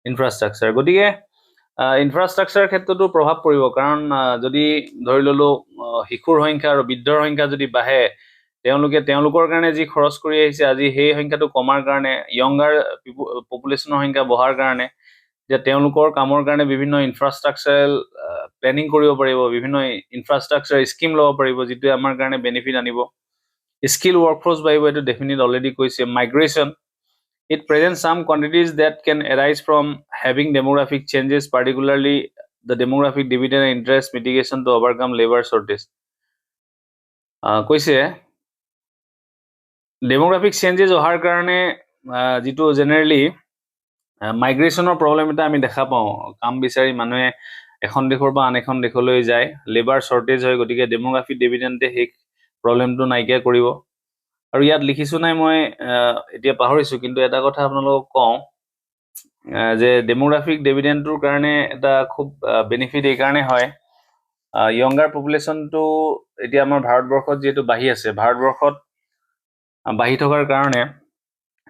infrastructure. গতিকে infrastructure ক্ষেত্ৰতো প্ৰভাৱ পৰিব, কাৰণ যদি ধৰি ল'লোঁ শিশুৰ সংখ্যা আৰু বৃদ্ধৰ সংখ্যা যদি বাঢ়ে, তেওঁলোকৰ কাৰণে যি খৰচ কৰি আহিছে, আজি সেই সংখ্যাটো কমাৰ কাৰণে, য়ংগাৰ পপুলেশ্যনৰ সংখ্যা বঢ়াৰ কাৰণে, যে তেওঁলোকৰ কামৰ কাৰণে বিভিন্ন ইনফ্ৰাষ্ট্ৰাকচাৰেল প্লেনিং কৰিব পাৰিব, বিভিন্ন ইনফ্ৰাষ্ট্ৰাকচাৰ স্কিম ল'ব পাৰিব, যিটোৱে আমাৰ কাৰণে বেনিফিট আনিব। স্কিল ৱৰ্কফৰ্চ বাঢ়িব, এইটো ডেফিনেট অলৰেডি কৈছে। Migration, it presents some quantities that can arise from having demographic changes, particularly the demographic dividend and interest mitigation to overcome labor shortage. কৈছে ডেমোগ্ৰাফিক চেঞ্জেছ অহাৰ কাৰণে যিটো জেনেৰেলি মাইগ্ৰেশ্যনৰ প্ৰব্লেম এটা আমি দেখা পাওঁ। কাম বিচাৰি মানুহে এখন দেশৰ পৰা আন এখন দেশলৈ যায়, লেবাৰ শ্বৰ্টেজ হয়। গতিকে ডেমোগ্ৰাফিক ডিভিডেণ্ডে সেই প্ৰব্লেমটো নাইকিয়া কৰিব। আৰু ইয়াত লিখিছোঁ নাই মই, এতিয়া পাহৰিছোঁ, কিন্তু এটা কথা আপোনালোকক কওঁ যে ডেমোগ্ৰাফিক ডিভিডেণ্ডটোৰ কাৰণে এটা খুব বেনিফিট এইকাৰণে হয়, য়ংগাৰ পপুলেশ্যনটো এতিয়া আমাৰ ভাৰতবৰ্ষত যিহেতু বাঢ়ি আছে, ভাৰতবৰ্ষত বাঢ়ি থকাৰ কাৰণে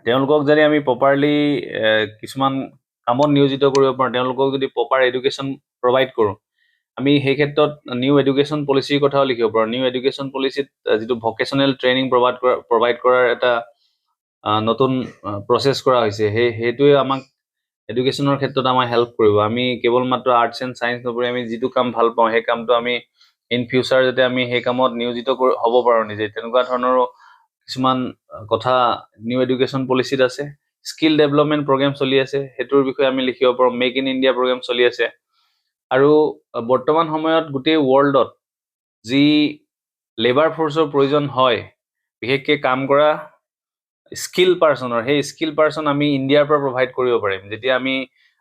তেওঁলোকক যদি আমি প্ৰপাৰলি কিছুমান কামত নিয়োজিত কৰিব পাৰোঁ, তেওঁলোকক যদি প্ৰপাৰ এডুকেশ্যন প্ৰভাইড কৰোঁ, আমি সেই ক্ষেত্ৰত নিউ এডুকেশ্যন পলিচিৰ কথাও লিখিব পাৰোঁ। নিউ এডুকেশ্যন পলিচিত যিটো ভকেশ্যনেল ট্ৰেইনিং প্ৰভাইড কৰাৰ এটা নতুন প্ৰচেছ কৰা হৈছে, সেইটোৱে আমাক এডুকেশ্যনৰ ক্ষেত্ৰত আমাক হেল্প কৰিব। আমি কেৱল মাত্ৰ আৰ্টছ এণ্ড ছায়েন্স নপঢ়ি আমি যিটো কাম ভাল পাওঁ, সেই কামটো আমি ইন ফিউচাৰ যাতে আমি সেই কামত নিয়োজিত হ'ব পাৰোঁ নিজে, তেনেকুৱা ধৰণৰো কিছুমান কথা নিউ এডুকেশ্যন পলিচিত আছে। স্কিল ডেভেলপমেণ্ট প্ৰগ্ৰেম চলি আছে, সেইটোৰ বিষয়ে আমি লিখিব পাৰোঁ। মেক ইন ইণ্ডিয়া প্ৰগ্ৰেম চলি আছে। আৰু বৰ্তমান সময়ত গোটেই ৱৰ্ল্ডত যি লেবাৰ ফ'ৰ্চৰ প্ৰয়োজন হয়, বিশেষকৈ কাম কৰা স্কিল পাৰ্চনৰ, সেই স্কিল পাৰ্চন আমি ইণ্ডিয়াৰ পৰা প্ৰভাইড কৰিব পাৰিম। যেতিয়া আমি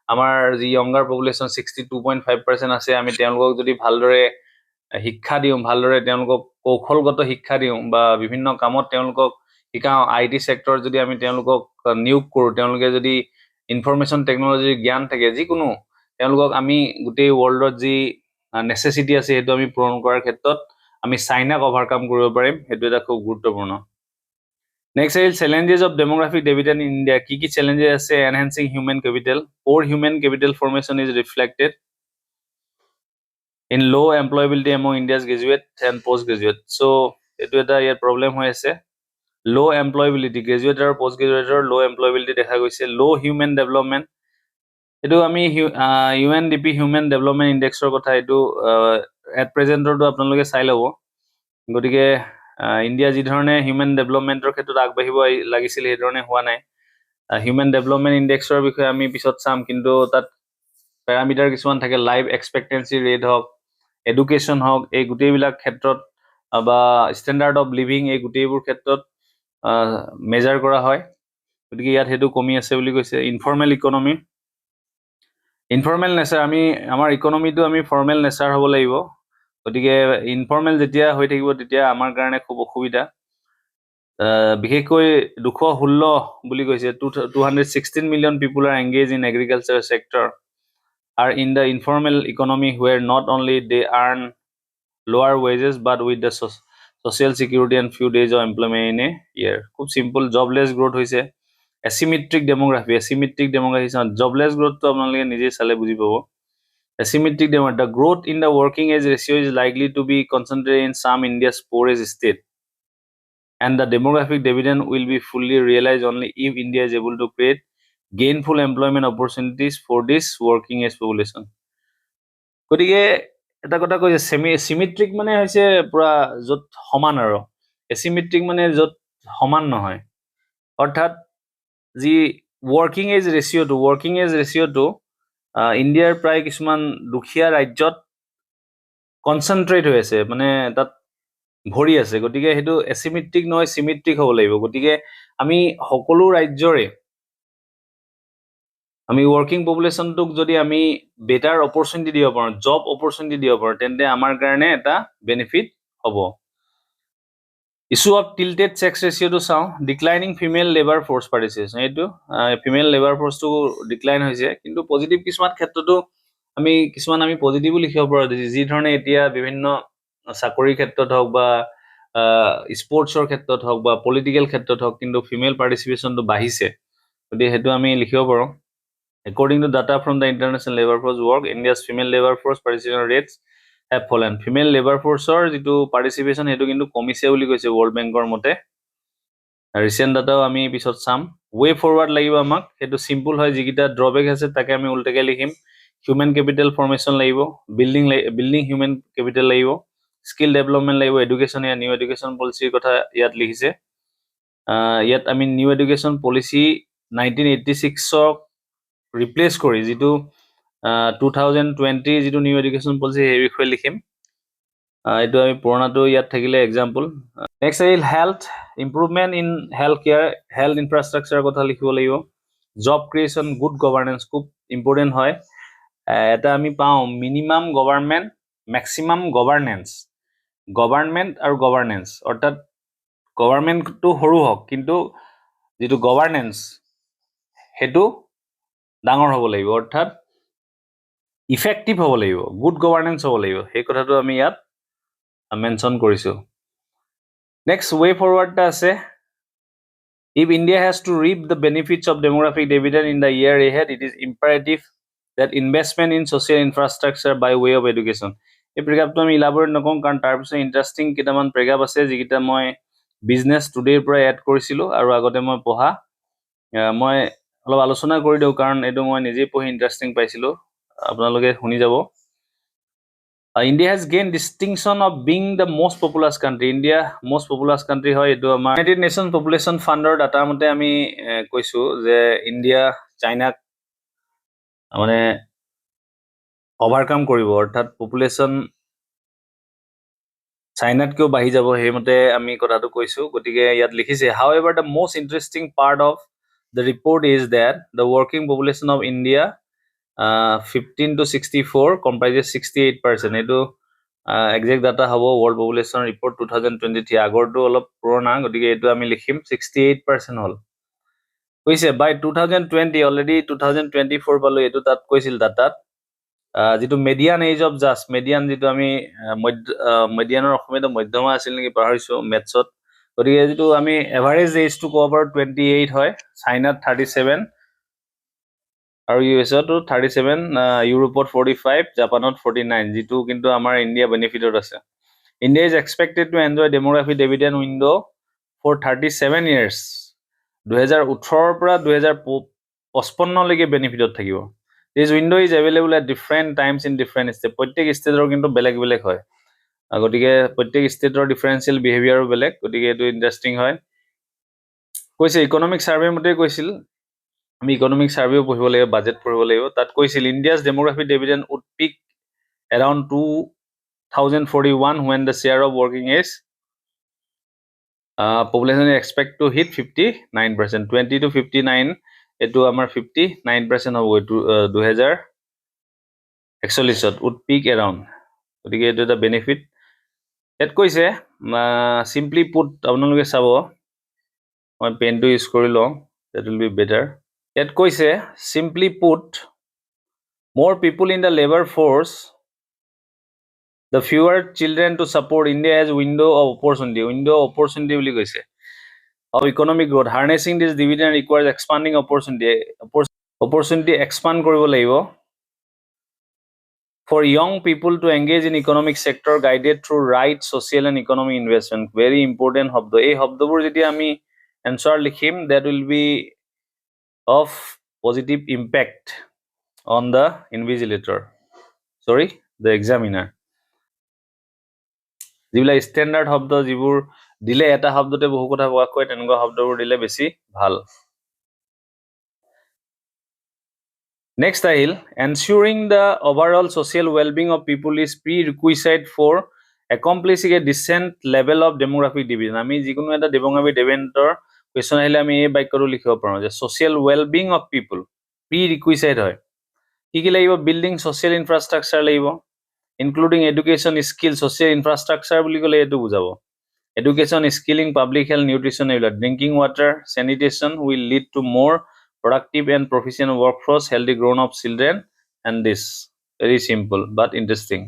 আমাৰ যি য়ংগাৰ পপুলেশ্যন 62.5% আছে, আমি তেওঁলোকক যদি ভালদৰে শিক্ষা দিওঁ, ভালদৰে তেওঁলোকক কৌশলগত শিক্ষা দিওঁ বা বিভিন্ন কামত তেওঁলোকক শিকাওঁ, IT চেক্টৰত যদি আমি তেওঁলোকক নিয়োগ কৰোঁ, তেওঁলোকে যদি ইনফৰমেশ্যন টেকনলজিৰ জ্ঞান থাকে, যিকোনো তেওঁলোকক আমি গোটেই ৱৰ্ল্ডত যি নেচেচিটি আছে সেইটো আমি পূৰণ কৰাৰ ক্ষেত্ৰত আমি চাইনাক অভাৰকাম কৰিব পাৰিম। সেইটো এটা খুব গুৰুত্বপূৰ্ণ। নেক্সট আহিল challenges of demographic dividend in India. কি কি চেলেঞ্জেছ আছে? Enhancing human capital, poor human capital formation is reflected in low employability among India's graduate and postgraduate. So এইটো এটা ইয়াৰ প্ৰব্লেম হৈ আছে। লো এমপ্লয়বিলিটি, গ্ৰেজুৱেট আৰু পোষ্ট গ্ৰেজুৱেটৰ লো এমপ্লয়বিলিটি দেখা গৈছে। লো হিউমেন ডেভেলপমেণ্ট, এইটো আমি UNDP হিউমেন ডেভেলপমেণ্ট ইণ্ডেক্সৰ কথা, এইটো এট প্ৰেজেণ্টৰটো আপোনালোকে চাই ল'ব। গতিকে ইণ্ডিয়া যিধৰণে হিউমেন ডেভেলপমেণ্টৰ ক্ষেত্ৰত আগবাঢ়িব লাগিছিল সেইধৰণে হোৱা নাই। হিউমেন ডেভেলপমেণ্ট ইণ্ডেক্সৰ বিষয়ে আমি পিছত চাম, কিন্তু তাত পেৰামিটাৰ কিছুমান থাকে, লাইফ এক্সপেক্টেঞ্চি ৰেট হওক, এডুকেশ্যন হওক, এই গোটেইবিলাক ক্ষেত্ৰত বা ষ্টেণ্ডাৰ্ড অফ লিভিং, এই গোটেইবোৰ ক্ষেত্ৰত মেজাৰ কৰা হয়। গতিকে ইয়াত সেইটো কমি আছে বুলি কৈছে। ইনফৰ্মেল ইকনমি, ইনফৰ্মেল নেচাৰ, আমাৰ ইকনমিটো আমি ফৰ্মেল নেচাৰ হ'ব লাগিব। গতিকে ইনফৰ্মেল যেতিয়া হৈ থাকিব তেতিয়া আমাৰ কাৰণে খুব অসুবিধা। বিশেষকৈ 216 বুলি কৈছে, 216 million people are engaged in agriculture sector are in the informal economy where not only they earn lower wages but with the social security and few days of employment in a year. খুব simple, jobless growth হৈছে। asymmetric demography, jobless growth তো আপোনালোকে নিজে চালে বুজি পাব। asymmetric demography, the growth in the working age ratio is likely to be concentrated in some India's poorest state, and the demographic dividend will be fully realized only if India is able to create gainful employment opportunities for this working age population. গতিকে এটা কথা কৈছে, symmetric মানে হৈছে পুৰা য'ত সমান, আৰু এচিমেট্ৰিক মানে য'ত সমান নহয়। অৰ্থাৎ যি ৱৰ্কিং এজ ৰেচিঅ'টো ইণ্ডিয়াৰ প্ৰায় কিছুমান দুখীয়া ৰাজ্যত কনচেনট্ৰেট হৈ আছে, মানে তাত ভৰি আছে। গতিকে সেইটো এচিমেট্ৰিক নহয়, চিমেট্ৰিক হ'ব লাগিব। গতিকে আমি সকলো ৰাজ্যৰে আমি ৱৰ্কিং পপুলেশ্যনটোক যদি আমি বেটাৰ অপৰচুনিটি দিব পাৰোঁ, জব অপৰচুনিটি দিব পাৰোঁ, তেন্তে আমাৰ কাৰণে এটা বেনিফিট হ'ব। ইছ্যু অফ টিল্টেড ছেক্স ৰেচিঅ'টো চাওঁ। Declining female labour force participation, এইটো ফিমেল লেবাৰ ফ'ৰ্চটো ডিক্লাইন হৈছে, কিন্তু পজিটিভ কিছুমান ক্ষেত্ৰতো আমি পজিটিভো লিখিব পাৰোঁ, যি ধৰণে এতিয়া বিভিন্ন চাকৰিৰ ক্ষেত্ৰত হওক বা স্পৰ্টছৰ ক্ষেত্ৰত হওক বা পলিটিকেল ক্ষেত্ৰত হওক, কিন্তু ফিমেল পাৰ্টিচিপেশ্যনটো বাঢ়িছে। গতিকে সেইটো আমি লিখিব পাৰোঁ। According to data from the International Labour Force Work, India's female labor force participation rates have fallen. Female labor forceৰ যিটো পাৰ্টিচিপেশ্যন সেইটো কিন্তু কমিছে বুলি কৈছে ৱৰ্ল্ড বেংকৰ মতে। ৰিচেণ্ট ডাটাও আমি পিছত চাম। ৱে ফৰৱাৰ্ড লাগিব আমাক, সেইটো চিম্পুল হয়, যিকেইটা ড্ৰবেক আছে তাকে আমি উল্টাকে লিখিম। হিউমেন কেপিটেল ফৰ্মেশ্যন লাগিব, বিল্ডিং হিউমেন কেপিটেল লাগিব, স্কিল ডেভেলপমেণ্ট লাগিব, এডুকেশ্যন, ইয়াত নিউ এডুকেশ্যন পলিচিৰ কথা ইয়াত লিখিছে। ইয়াত আমি নিউ এডুকেশ্যন পলিচি 1986ক ৰিপ্লেচ কৰি যিটো 2020 যিটো নিউ এডুকেশ্যন পলিচি সেই বিষয়ে লিখিম। এইটো আমি পুৰণাটো ইয়াত থাকিলে এক্সাম্পল। নেক্সট আহিল health, improvement in health care, health ইনফ্ৰাষ্ট্ৰাকচাৰৰ কথা লিখিব লাগিব। জব ক্ৰিয়েশ্যন, গুড গভাৰ্নেন্স খুব ইম্পৰ্টেণ্ট হয়। এটা আমি পাওঁ মিনিমাম গভাৰ্ণমেণ্ট, মেক্সিমাম গভাৰ্ণমেণ্ট আৰু গভাৰ্নেন্স, অৰ্থাৎ গভাৰ্ণমেণ্টটো সৰু হওক কিন্তু যিটো গভাৰ্নেন্স সেইটো ডাঙৰ হ'ব লাগিব, অৰ্থাৎ ইফেক্টিভ হ'ব লাগিব, গুড গভাৰ্নেন্স হ'ব লাগিব। সেই কথাটো আমি ইয়াত মেনশ্যন কৰিছোঁ। নেক্সট ৱে ফৰৱাৰ্ডটা আছে। If India has to reap the benefits of demographic dividend in the year ahead, it is imperative that investment in social infrastructure by way of education. এই প্ৰেগাপটো আমি ইলাবৰেট নকওঁ, কাৰণ তাৰপিছত ইণ্টাৰেষ্টিং কেইটামান প্ৰেগাপ আছে যিকেইটা মই বিজনেছ টুডেৰ পৰা এড কৰিছিলোঁ আৰু আগতে মই পঢ়া। মই অলপ আলোচনা কৰি দিওঁ, কাৰণ এইটো মই নিজেই পঢ়ি ইণ্টাৰেষ্টিং পাইছিলোঁ, আপোনালোকে শুনি যাব। India has gained distinction of being the most populous country. India most populous country হয়, এইটো আমাৰ United Nations Population Fundৰ ডাটা মতে আমি কৈছোঁ যে ইণ্ডিয়া চাইনাক মানে অভাৰকাম কৰিব, অৰ্থাৎ পপুলেশ্যন চাইনাতকৈও বাঢ়ি যাব, সেইমতে আমি কথাটো কৈছোঁ। গতিকে ইয়াত লিখিছে, however the most interesting part of the report is that the working population of India 15 to 64 comprises 68%. এইটো একজেক্ট ডাটা হ'ব ৱৰ্ল্ড পপুলেশ্যন ৰিপৰ্ট 2023 আগৰটো অলপ পুৰণা গতিকে এইটো আমি লিখিম 68% হ'ল কৈছে বাই 2020 অলৰেডি 2024 পালো এইটো তাত কৈছিল ডাটাত যিটো median age of just median যিটো আমি মেডিয়ানৰ অসমীয়াটো মধ্যমা আছিল নেকি পাহৰিছো মেথছত গতিকে যিটো আমি এভাৰেজ এজটো ক'ব পাৰো 28 হয় চাইনাত 37 আৰু ইউএছতো 37 ইউৰোপত 45 জাপানত 49 যিটো কিন্তু আমাৰ ইণ্ডিয়া বেনিফিটত আছে India is expected to enjoy demography dividend window for 37 years 2018 পৰা 2055 লৈকে বেনিফিটত থাকিব this window is available at different times in different state প্ৰত্যেক ষ্টেটৰ কিন্তু বেলেগ বেলেগ হয় গতিকে প্ৰত্যেক ষ্টেটৰ ডিফাৰেন্সিয়েল বিহেভিয়াৰো বেলেগ গতিকে এইটো ইণ্টাৰেষ্টিং হয় কৈছে ইকনমিক সাৰ্ভে মতে কৈছিল আমি ইকনমিক সাৰ্ভেও পঢ়িব লাগিব বাজেট পঢ়িব লাগিব তাত কৈছিল India's demography dividend would peak around 2041 when the share of working age population is expect to hit 59% 20 to 59 etu amar 59% hobo 2041 would peak around gotike etu eta benefit et koise simply put apnaloke sabo moi pen to use korilo that will be better et koise simply put more people in the labor force the fewer children to support India as window of opportunity বুলি কৈছে of economic growth harnessing this dividend requires expanding opportunity expand কৰিব লাগিব for young people to engage in economic sector guided through right social and economic investment very important শব্দ এই শব্দবোৰ যদি আমি answer লিখিম that will be of positive impact on the the examiner যিবিলাক standard শব্দ যিবোৰ দিলে এটা শব্দতে বহু কথা কোৱা কয় তেনেকুৱা শব্দবোৰ দিলে বেছি ভাল নেক্সট আহিল ensuring the overall social well-being of people is prerequisite for accomplishing a decent level of demographic division আমি যিকোনো এটা demographic ডিভিডেন্টৰ কোৱেশ্চন আহিলে আমি এই বাক্যটো লিখিব পাৰো যে social well-being of people prerequisite হয় কি লাগিব বিল্ডিং social infrastructure লাগিব including education skill social infrastructure বুলি কলে এটো বুজাব education skilling public health nutrition drinking water sanitation will lead to more productive and proficient workforce healthy grown up children and this very simple but interesting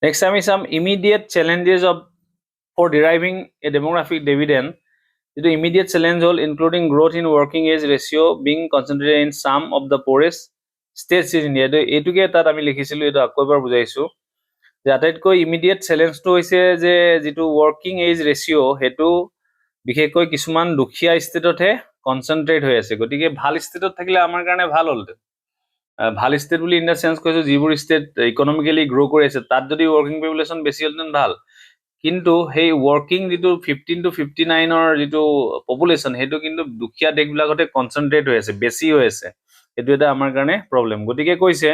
next time is some immediate challenges of for deriving a demographic dividend the immediate challenge all including growth in working age ratio being concentrated in some of the poorest states in India এটুকে তাত আমি লিখিছিলো এটা আকৈবাৰ বুজাইছো যে আটাইতকৈ immediate চ্যালেঞ্জটো হৈছে যে যেটো working as ratio হেতু বিশেষকৈ কিছুমান দুখিয়া ষ্টেটতহে কনসেন্ট্রেট হৈ আছে গতিকে ভাল ষ্টেটত থাকিলে আমাৰ কাৰণে ভাল হ'ল ভাল ষ্টেট বুলি ইন দা সেন্স কৈছো যিবোৰ ষ্টেট ইকোনমিক্যালি গ্ৰো কৰি আছে তাত যদি ওয়ার্কিং পপুলেশন বেছি হলতেন ভাল কিন্তু হেই ওয়ার্কিং যেটো 15 to 59 অৰ যেটো পপুলেশন হেতু কিন্তু দুখিয়া দেশবিলাকতে কনসেন্ট্ৰেট হৈ আছে বেছি হৈ আছে এটো এটা আমাৰ কাৰণে প্ৰবলেম গতিকে কৈছে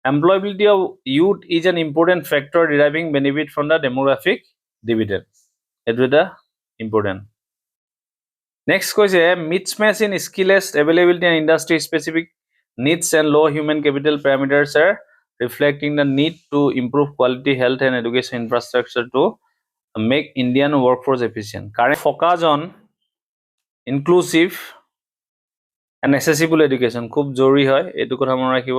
employability of youth is an important factor deriving benefit from the demographic dividend etu eta important next koise mismatch in skills availability and industry specific needs and low human capital parameters are reflecting the need to improve quality health and education infrastructure to make Indian workforce efficient current focus on inclusive and accessible education খুব জৰুৰী হয় এটো কথা মনত ৰাখিব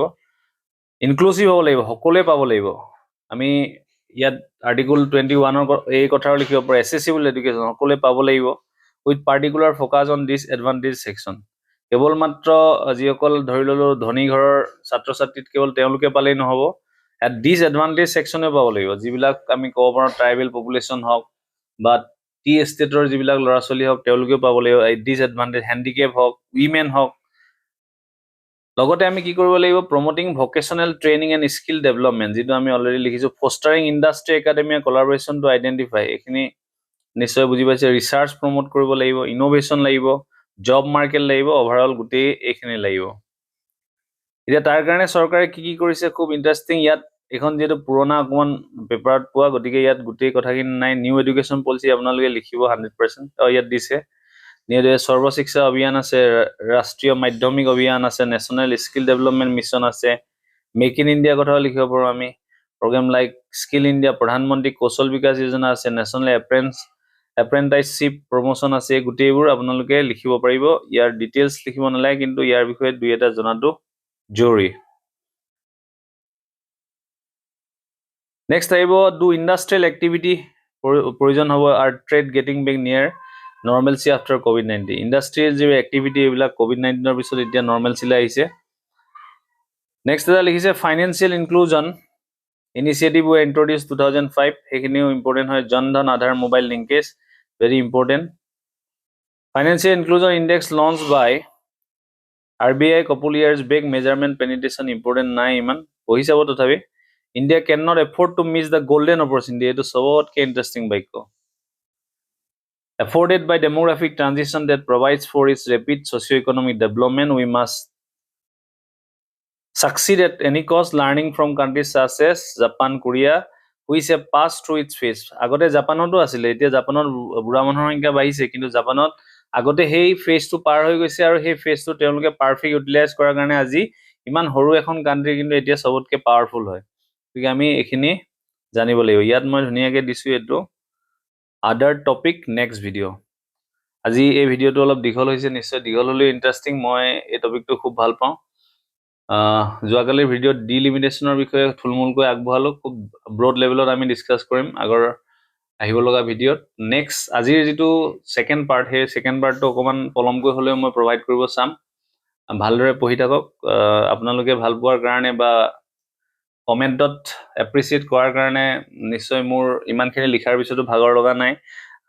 inclusive হ'ব লাগিব সকলোৱে পাব লাগিব আমি ইয়াত আৰ্টিকল 21 ৰ এই কথাও লিখিব পাৰো এসেসিবল এডুকেশন সকলোৱে পাব লাগিব with particular focus on this advantage section কেৱল মাত্ৰ যিসকল ধৰি ললো ধনী ঘৰৰ ছাত্ৰ ছাত্ৰীত কেৱল তেওঁলোকে পালেই নহব এট দিস এডভান্টেজ সেকশনে পাব লাগিব যিবিলাক আমি ক'ব পাৰো ট্ৰাইবেল পপুলেশন হওক বা টি ষ্টেটৰ যিবিলাক ল'ৰা ছোৱালী হওক তেওঁলোকে পাব লাগিব এট দিস এডভান্টেজ হ্যান্ডিক্যাপ হওক উইমেন হওক লগতে আমি কি কৰিব লাগিব promoting vocational training and skill development যেটো আমি অলৰেডি লিখিছো ফস্টাৰিং ইন্ডাষ্ট্ৰি একাডেমিয়া কোলাবৰেচন টু আইডেন্টিফাই এখিনি নিশ্চয় বুজি পাইছে ৰিসাৰ্চ প্ৰমোট কৰিব লাগিব ইনোভেশন লাগিব জব মাৰ্কেট লাগিব ওভাৰঅল গুটে এখিনি লাগিব এতিয়া তাৰ কাৰণে চৰকাৰে কি কৰিছে খুব ইন্টাৰেষ্টিং ইয়াত এখন যেটো পুৰণা অকমান পেপাৰত পোৱা গতিকে ইয়াত গুটে কথাখিনি নাই নিউ এডুকেশন পলিসি আপোনালোকে লিখিব 100% ইয়াত দিছে নিয়ে সৰ্বশিক্ষা অভিযান আছে ৰাষ্ট্ৰীয় মাধ্যমিক অভিযান আছে নেশনাল স্কিল ডেভেলপমেন্ট মিশন আছে মেক ইন ইণ্ডিয়া কথা লিখিব পাৰো আমি program like Skill India, Pradhan Mantri Kaushal Vikas Yojana আছে, National Apprenticeship Promotion আছে, গুটেইবোৰ আপোনালোকে লিখিব পাৰিব। ইয়াৰ ডিটেইলছ লিখিব নালাগে, কিন্তু ইয়াৰ বিষয়ে দুই এটা জনাটো জৰুৰী। নেক্সট আহিব ডু ইণ্ডাষ্ট্ৰিয়েল এক্টিভিটি প্ৰয়োজন হ'ব আৰু trade getting back near normalcy after COVID-19। Industrial যি এক্টিভিটি এইবিলাক COVID-19ৰ পিছত এতিয়া নৰ্মেলচিলৈ আহিছে। নেক্সট এটা লিখিছে financial inclusion initiative were introduced 2005, সেইখিনিও ইম্পৰ্টেণ্ট হয়। Jan Dhan Aadhaar mobile linkage very important. Financial inclusion index launch by RBI couple years back, measurement penetration important নাই ইমান, পঢ়ি চাব তথাপি। India can not afford to miss the golden opportunity, এইটো চবতকৈ interesting বাক্য। Afforded by demographic transition that provides for its rapid socio-economic development, we must succeed at any cost, learning from countries such as Japan, Korea, which have passed through its phase. আগতে জাপানতো আছিলে, এতিয়া জাপানত বুঢ়া মানুহৰ সংখ্যা বাঢ়িছে, কিন্তু জাপানত আগতে সেই ফেজটো পাৰ হৈ গৈছে আৰু সেই ফেজটো তেওঁলোকে পাৰফেক্ট ইউটিলাইজ কৰাৰ কাৰণে আজি ইমান সৰু এখন কাণ্ট্ৰি কিন্তু এতিয়া চবতকৈ পাৱাৰফুল হয়। গতিকে আমি এইখিনি জানিব লাগিব। ইয়াত মই ধুনীয়াকৈ দিছোঁ এইটো আদাৰ টপিক নেক্সট ভিডিঅ'। আজি এই ভিডিঅ'টো অলপ দীঘল হৈছে, নিশ্চয় দীঘল হ'লেও ইণ্টাৰেষ্টিং। মই এই টপিকটো খুব ভাল পাওঁ। যোৱাকালিৰ ভিডিঅ'ত ডিলিমিটেশ্যনৰ বিষয়ে থুলমূলকৈ আগবঢ়ালোঁ, খুব ব্ৰড লেভেলত আমি ডিছকাছ কৰিম আগৰ আহিব লগা ভিডিঅ'ত। নেক্সট আজিৰ যিটো ছেকেণ্ড পাৰ্ট, সেই ছেকেণ্ড পাৰ্টটো অকণমান পলমকৈ হ'লেও মই প্ৰভাইড কৰিব চাম। ভালদৰে পঢ়ি থাকক। আপোনালোকে ভাল পোৱাৰ কাৰণে বা কমেণ্টত এপ্ৰিচিয়েট কৰাৰ কাৰণে নিশ্চয় মোৰ ইমানখিনি লিখাৰ পিছতো ভাগৰ লগা নাই,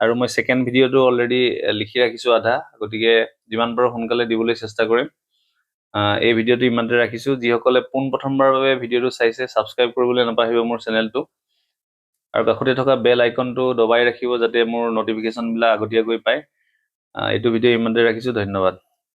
আৰু মই ছেকেণ্ড ভিডিঅ'টো অলৰেডি লিখি ৰাখিছোঁ আধা, গতিকে যিমান পাৰোঁ সোনকালে দিবলৈ চেষ্টা কৰিম। এই ভিডিঅ'টো ইমানতে ৰাখিছোঁ। যিসকলে পোনপ্ৰথমবাৰৰ বাবে ভিডিঅ'টো চাইছে, ছাবস্ক্ৰাইব কৰিবলৈ নাপাহৰিব মোৰ চেনেলটো, আৰু কাষতে থকা বেল আইকনটো দবাই ৰাখিব যাতে মোৰ নটিফিকেশ্যনবিলাক আগতীয়াকৈ পায়। এইটো ভিডিঅ' ইমানতে ৰাখিছোঁ। ধন্যবাদ।